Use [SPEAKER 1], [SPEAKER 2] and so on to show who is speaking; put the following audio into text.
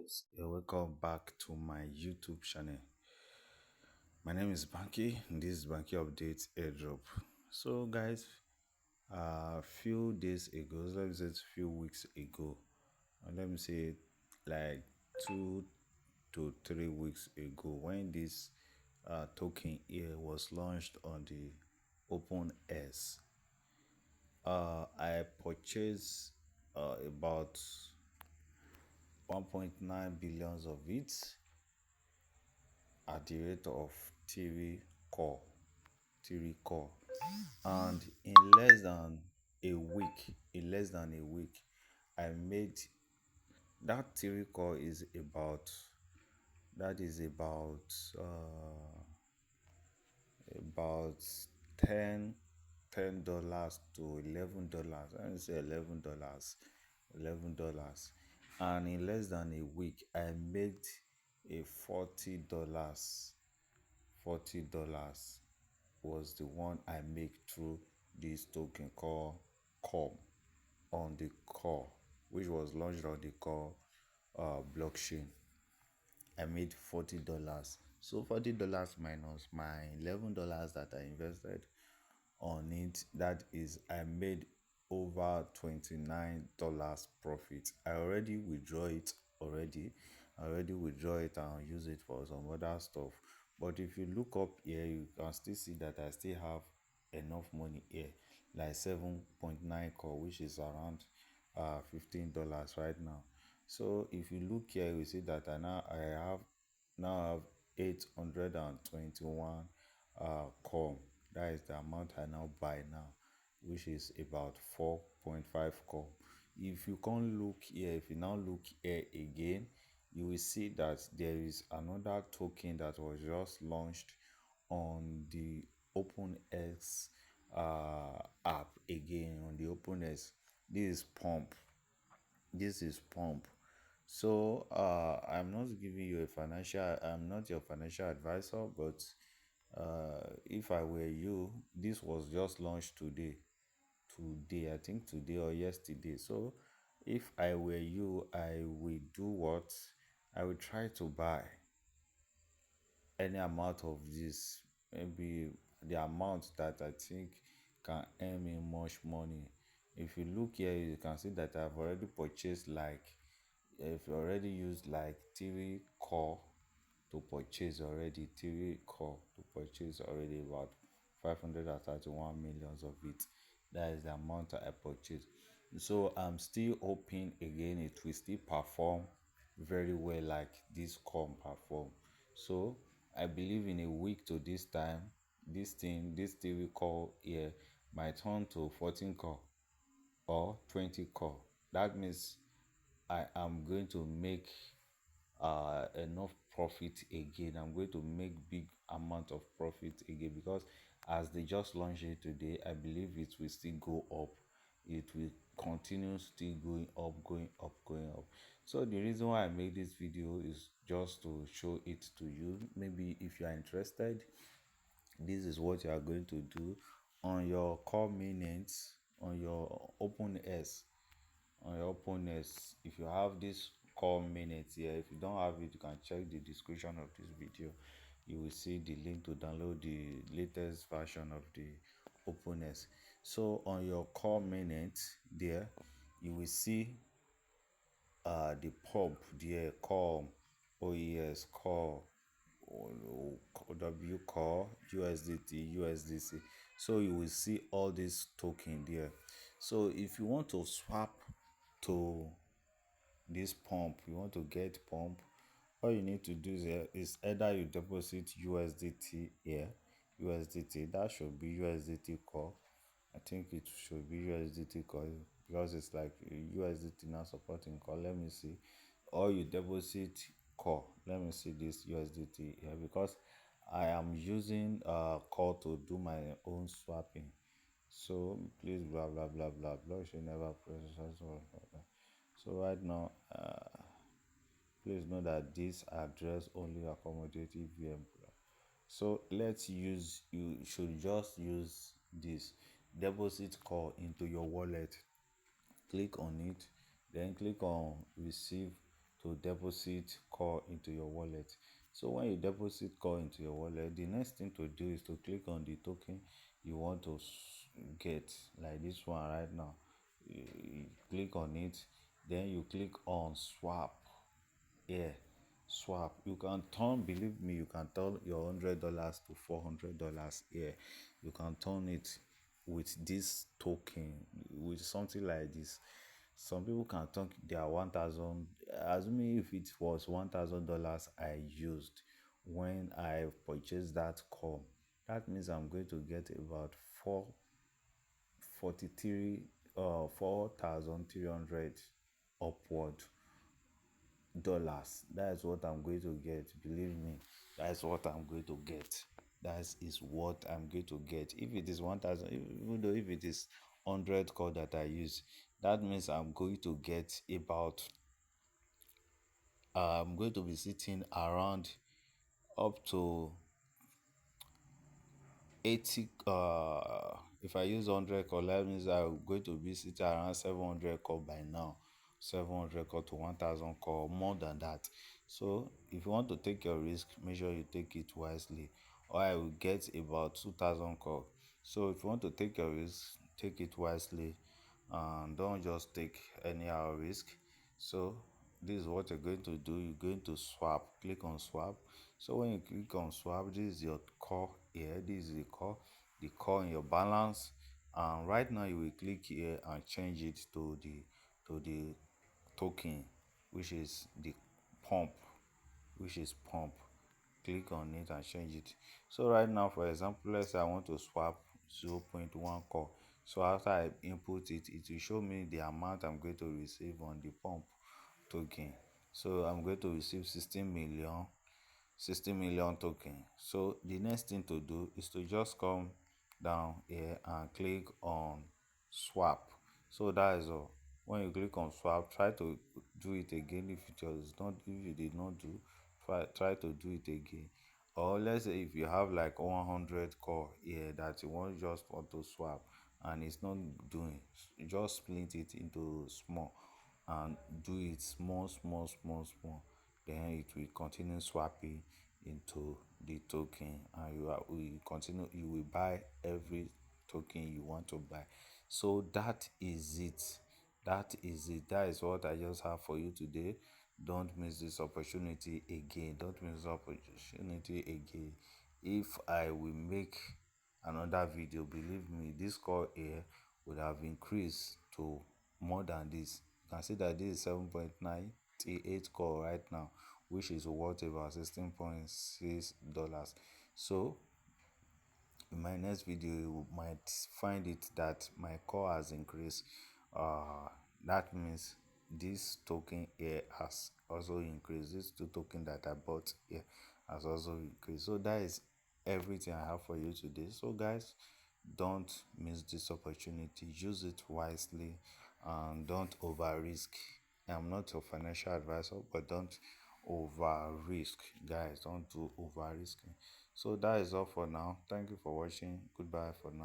[SPEAKER 1] guys, welcome back to my YouTube channel. My name is Banky, and this is Banky Update Airdrop. So, guys, a few days ago, let me say a few weeks ago, or let me say like 2 to 3 weeks ago, when this token here was launched on the OpenEX, I purchased about 1.9 billions of it at the rate of 3 core, 3 core, and in less than a week, I made that 3 core is about that is about 10 $10 to $11. Let me say $11, and in less than a week, I made a $40 was the one I make through this token called com on the core, which was launched on the core blockchain. I made $40. So $40 minus my $11 that I invested on it, that is, I made over $29 profit. I already withdraw it and use it for some other stuff. But if you look up here, you can still see that I still have enough money here, like 7.9 core, which is around $15 right now. So if you look here, you see that I have 821 core. That is the amount I now buy now, which is about 4.5 core. If you can't look here, if you now look here again, you will see that there is another token that was just launched on the OpenEX app again, on the OpenEX. This is Pump. This is Pump. So I'm not your financial advisor, but if I were you, this was just launched today, I think today or yesterday. So if I were you, I will do what? I will try to buy any amount of this, maybe the amount that I think can earn me much money. If you look here, you can see that I've already purchased, like, if you already used like 3 core to purchase already, 3 core to purchase already about 531 millions of it. That is the amount I purchased. So I'm still hoping again it will still perform very well like this com perform. So I believe in a week to this time, this 3 core here might turn to 14 core or 20 core. That means I am going to make enough profit again. I'm going to make big amount of profit again, because as they just launched it today, I believe it will still go up. It will continue still going up, going up, going up. So the reason why I made this video is just to show it to you. Maybe if you are interested, this is what you are going to do on your core minutes, on your openness. If you have this core minutes here, if you don't have it, you can check the description of this video. You will see the link to download the latest version of the openness. So on your core minutes there, you will see the pump there, core, OES core, W core, USDC. So you will see all this token there. So if you want to swap to this pump, you want to get pump, all you need to do is either you deposit USDT here, USDT, that should be USDT core. I think it should be USDT core, because it's like USDT now supporting core. Let me see. Or you deposit core. Let me see this USDT here, because I am using core to do my own swapping. So please blah blah blah blah blah should never process. So right now, please know that this address only accommodates VM. So you should just use this deposit core into your wallet. Click on it, then click on receive to deposit call into your wallet. So when you deposit call into your wallet, the next thing to do is to click on the token you want to get, like this one right now. You click on it, then you click on swap. Yeah, swap. You can turn, believe me, you can turn your $100 to $400. Yeah, you can turn it with this token, with something like this. Some people can turn their 1,000. Assuming if it was $1,000 I used when I purchased that call, that means I'm going to get about 4,300 upward dollars. That is what I'm going to get. Believe me, that's what I'm going to get. That is what I'm going to get. If it is 1,000, even though if it is 100 code that I use, that means I'm going to get about, I'm going to be sitting around up to 80. If I use 100 call, that means I'm going to be sitting around 700 call by now. 700 call to 1,000 call, more than that. So if you want to take your risk, make sure you take it wisely, or I will get about 2,000 call. So if you want to take your risk, take it wisely, and don't just take anyhow risk. So this is what you're going to do. You're going to swap. Click on swap. So when you click on swap, this is your core here. This is the core in your balance. And right now you will click here and change it to the token, which is the pump, which is pump. Click on it and change it. So right now, for example, let's say I want to swap 0.1 core. So after I input it, it will show me the amount I'm going to receive on the pump token. So I'm going to receive 60 million token. So the next thing to do is to just come down here and click on swap. So that is all. When you click on swap, try to do it again. If it was not, if you did not do, try to do it again. Or let's say if you have like 100 core here that you just want to swap and it's not doing, just split it into small and do it small, small, small, small. Then it will continue swapping into the token, and will continue. You will buy every token you want to buy. So that is it. That is it. That is what I just have for you today. Don't miss this opportunity again. Don't miss this opportunity again. If I will make another video, believe me, this call here would have increased to more than this. You can see that this is 7.98 call right now, which is worth about $16.6. So in my next video you might find it that my call has increased. That means this token here has also increased. This two token that I bought here has also increased. So that is everything I have for you today. So guys, don't miss this opportunity. Use it wisely and don't over risk. I'm not a financial advisor, but don't over risk, guys. Don't do over risking. So that is all for now. Thank you for watching. Goodbye for now.